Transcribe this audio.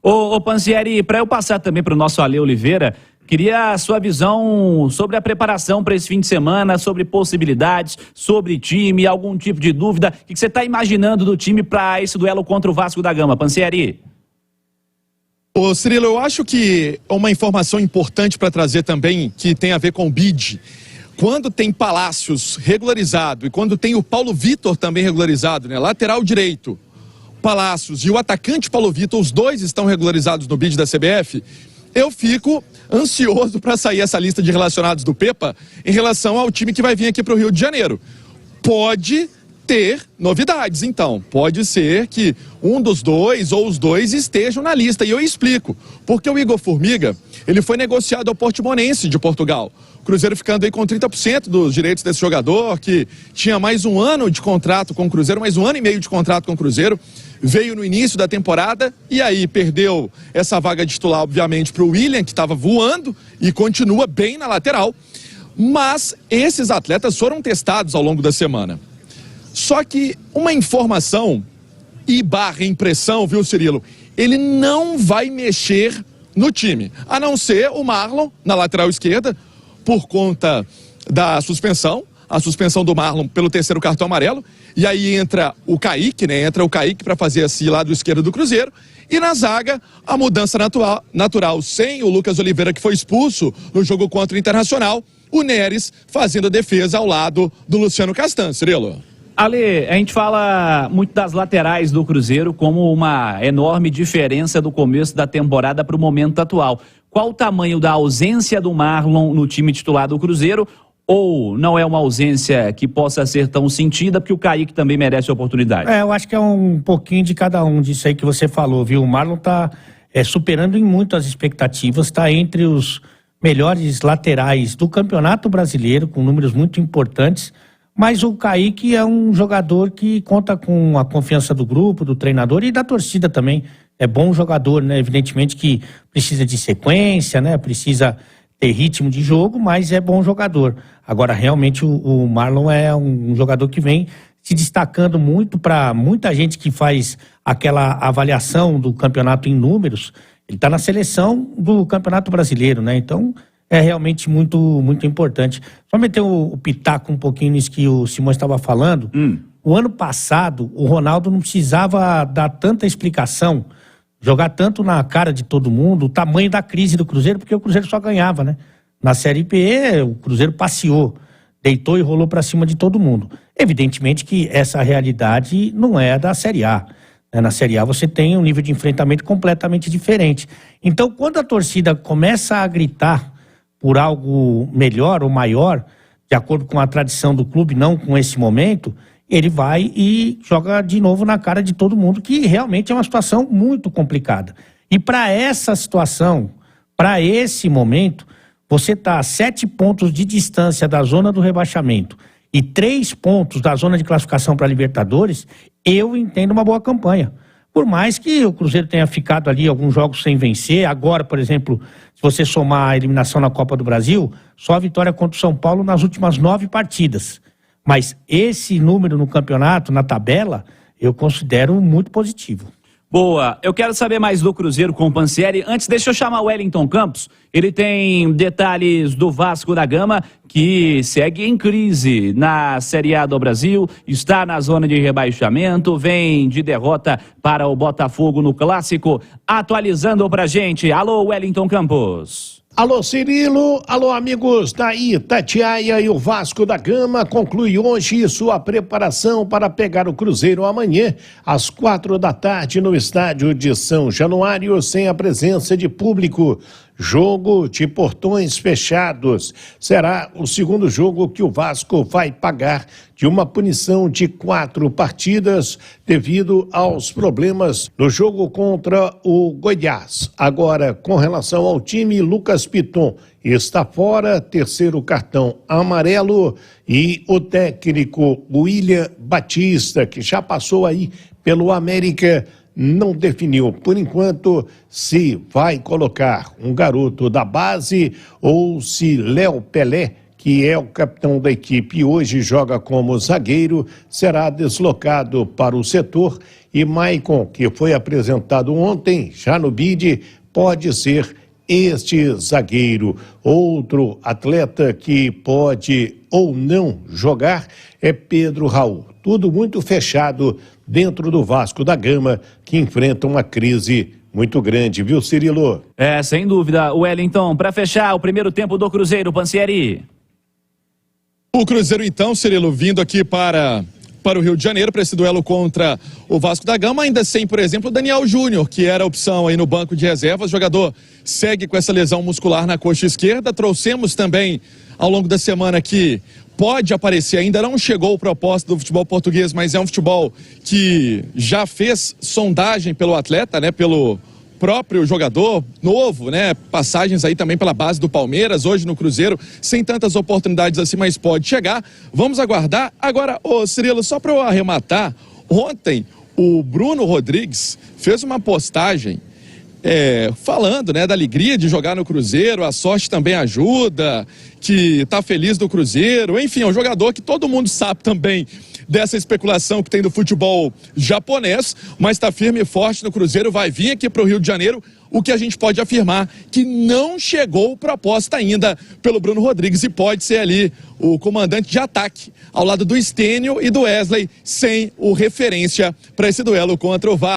Ô Pansieri, para eu passar também para o nosso Ale Oliveira, queria a sua visão sobre a preparação para esse fim de semana, sobre possibilidades, sobre time, algum tipo de dúvida. O que você está imaginando do time para esse duelo contra o Vasco da Gama, Pansieri? Ô Cirilo, eu acho que uma informação importante para trazer também, que tem a ver com o BID. Quando tem Palácios regularizado e quando tem o Paulo Vitor também regularizado, né, lateral direito, Palácios e o atacante Paulo Vitor, os dois estão regularizados no BID da CBF, eu fico ansioso para sair essa lista de relacionados do Pepa em relação ao time que vai vir aqui para o Rio de Janeiro. Pode ter novidades, então. Pode ser que um dos dois ou os dois estejam na lista. E eu explico. Porque o Igor Formiga, ele foi negociado ao Portimonense de Portugal. O Cruzeiro ficando aí com 30% dos direitos desse jogador, que tinha mais um ano de contrato com o Cruzeiro, mais um ano e meio de contrato com o Cruzeiro. Veio no início da temporada e aí perdeu essa vaga de titular, obviamente, para o William, que estava voando e continua bem na lateral. Mas esses atletas foram testados ao longo da semana. Só que uma informação e barra impressão, viu, Cirilo? Ele não vai mexer no time, a não ser o Marlon na lateral esquerda, por conta da suspensão, a suspensão do Marlon pelo terceiro cartão amarelo, e aí entra o Kaique, né? Entra o Kaique para fazer esse lado esquerdo do Cruzeiro, e na zaga, a mudança natural sem o Lucas Oliveira, que foi expulso no jogo contra o Internacional, o Neres fazendo a defesa ao lado do Luciano Castan, Cirilo. Ale, a gente fala muito das laterais do Cruzeiro como uma enorme diferença do começo da temporada para o momento atual. Qual o tamanho da ausência do Marlon no time titular do Cruzeiro? Ou não é uma ausência que possa ser tão sentida, porque o Kaique também merece oportunidade? Eu acho que é um pouquinho de cada um disso aí que você falou, viu? O Marlon está superando em muito as expectativas, está entre os melhores laterais do Campeonato Brasileiro, com números muito importantes. Mas o Kaique é um jogador que conta com a confiança do grupo, do treinador e da torcida também. É bom jogador, né? Evidentemente que precisa de sequência, né? Precisa ter ritmo de jogo, mas é bom jogador. Agora, realmente, o Marlon é um jogador que vem se destacando muito para muita gente que faz aquela avaliação do campeonato em números. Ele está na seleção do Campeonato Brasileiro, né? Então, é realmente muito, muito importante. Só meter o pitaco um pouquinho nisso que o Simão estava falando. O ano passado, o Ronaldo não precisava dar tanta explicação, jogar tanto na cara de todo mundo, o tamanho da crise do Cruzeiro, porque o Cruzeiro só ganhava, né? Na Série B, o Cruzeiro passeou, deitou e rolou para cima de todo mundo. Evidentemente que essa realidade não é da Série A. Na Série A você tem um nível de enfrentamento completamente diferente. Então, quando a torcida começa a gritar por algo melhor ou maior, de acordo com a tradição do clube, não com esse momento, ele vai e joga de novo na cara de todo mundo, que realmente é uma situação muito complicada. E para essa situação, para esse momento, você está a 7 pontos de distância da zona do rebaixamento e 3 pontos da zona de classificação para a Libertadores, eu entendo uma boa campanha. Por mais que o Cruzeiro tenha ficado ali alguns jogos sem vencer, agora, por exemplo, se você somar a eliminação na Copa do Brasil, só a vitória contra o São Paulo nas últimas 9 partidas. Mas esse número no campeonato, na tabela, eu considero muito positivo. Boa, eu quero saber mais do Cruzeiro com o Pansieri. Antes, deixa eu chamar o Wellington Campos. Ele tem detalhes do Vasco da Gama, que segue em crise na Série A do Brasil, está na zona de rebaixamento, vem de derrota para o Botafogo no Clássico. Atualizando pra gente. Alô, Wellington Campos. Alô, Cirilo, alô, amigos da Itatiaia. E o Vasco da Gama conclui hoje sua preparação para pegar o Cruzeiro amanhã, às 4 da tarde, no estádio de São Januário, sem a presença de público. Jogo de portões fechados. Será o segundo jogo que o Vasco vai pagar de uma punição de 4 partidas devido aos problemas no jogo contra o Goiás. Agora, com relação ao time, Lucas Piton está fora, terceiro cartão amarelo, e o técnico William Batista, que já passou aí pelo América, não definiu, por enquanto, se vai colocar um garoto da base ou se Léo Pelé, que é o capitão da equipe e hoje joga como zagueiro, será deslocado para o setor e Maicon, que foi apresentado ontem, já no BID, pode ser este zagueiro. Outro atleta que pode ou não jogar é Pedro Raul. Tudo muito fechado dentro do Vasco da Gama, que enfrenta uma crise muito grande, viu, Cirilo? Sem dúvida. Wellington, para fechar o primeiro tempo do Cruzeiro, Pansieri. O Cruzeiro, então, Cirilo, vindo aqui para o Rio de Janeiro, para esse duelo contra o Vasco da Gama, ainda sem, por exemplo, o Daniel Júnior, que era a opção aí no banco de reservas. O jogador segue com essa lesão muscular na coxa esquerda. Trouxemos também, ao longo da semana, que pode aparecer, ainda não chegou o propósito do futebol português, mas é um futebol que já fez sondagem pelo atleta, né, pelo próprio jogador novo, né? Passagens aí também pela base do Palmeiras, hoje no Cruzeiro, sem tantas oportunidades assim, mas pode chegar. Vamos aguardar. Agora, Cirilo, só para eu arrematar, ontem o Bruno Rodrigues fez uma postagem falando, né, da alegria de jogar no Cruzeiro, a sorte também ajuda, que tá feliz do Cruzeiro, enfim, é um jogador que todo mundo sabe também dessa especulação que tem do futebol japonês, mas está firme e forte no Cruzeiro, vai vir aqui para o Rio de Janeiro. O que a gente pode afirmar que não chegou proposta ainda pelo Bruno Rodrigues e pode ser ali o comandante de ataque ao lado do Stênio e do Wesley, sem o referência para esse duelo contra o Vasco.